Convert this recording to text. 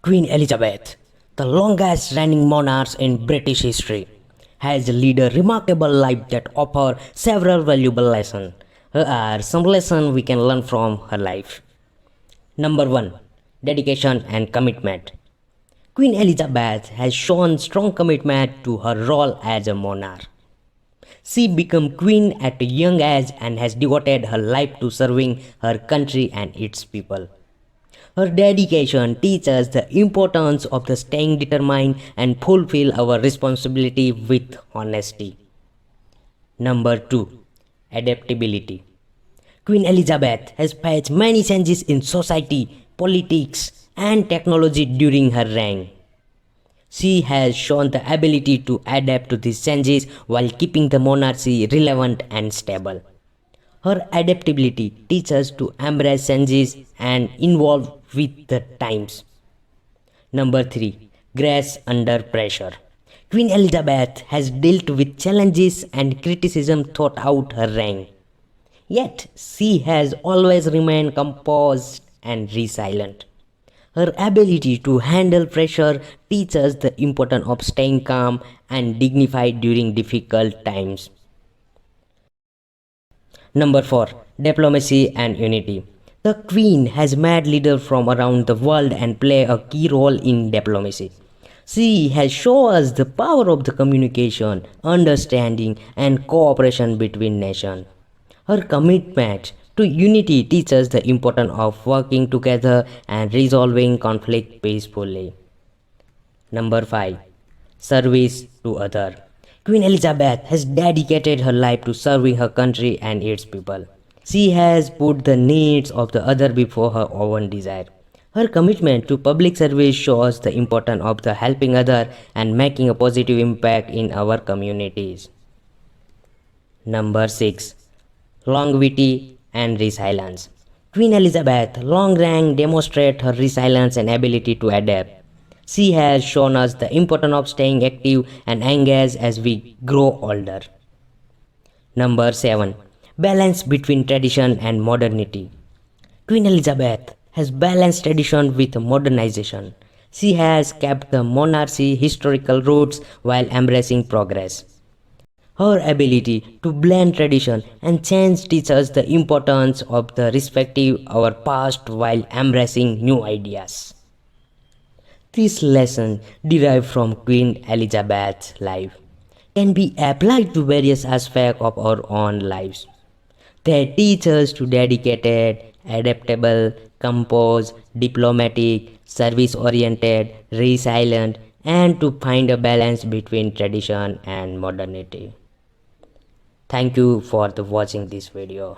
Queen Elizabeth, the longest reigning monarch in British history, has led a remarkable life that offers several valuable lessons. Here are some lessons we can learn from her life. Number 1. Dedication and commitment. Queen Elizabeth has shown strong commitment to her role as a monarch. She became queen at a young age and has devoted her life to serving her country and its people. Her dedication teaches the importance of the staying determined and fulfill our responsibility with honesty. Number 2. Adaptability. Queen Elizabeth has faced many changes in society, politics, and technology during her reign. She has shown the ability to adapt to these changes while keeping the monarchy relevant and stable. Her adaptability teaches us to embrace changes and evolve with the times. Number 3. Grace under pressure. Queen Elizabeth has dealt with challenges and criticism throughout her reign. Yet she has always remained composed and resilient. Her ability to handle pressure teaches the importance of staying calm and dignified during difficult times. Number 4. Diplomacy and unity. The Queen has met leaders from around the world and play a key role in diplomacy. She has shown us the power of the communication, understanding, and cooperation between nations. Her commitment to unity teaches the importance of working together and resolving conflict peacefully. Number 5. Service to others. Queen Elizabeth has dedicated her life to serving her country and its people. She has put the needs of the other before her own desire. Her commitment to public service shows the importance of the helping other and making a positive impact in our communities. Number 6. Longevity and resilience. Queen Elizabeth long reign demonstrates her resilience and ability to adapt. She has shown us the importance of staying active and engaged as we grow older. Number 7. Balance between tradition and modernity. Queen Elizabeth has balanced tradition with modernization. She has kept the monarchy historical roots while embracing progress. Her ability to blend tradition and change teaches the importance of the respecting our past while embracing new ideas. This lesson, derived from Queen Elizabeth's life, can be applied to various aspects of our own lives. They teach us to dedicated, adaptable, composed, diplomatic, service-oriented, resilient, and to find a balance between tradition and modernity. Thank you for watching this video.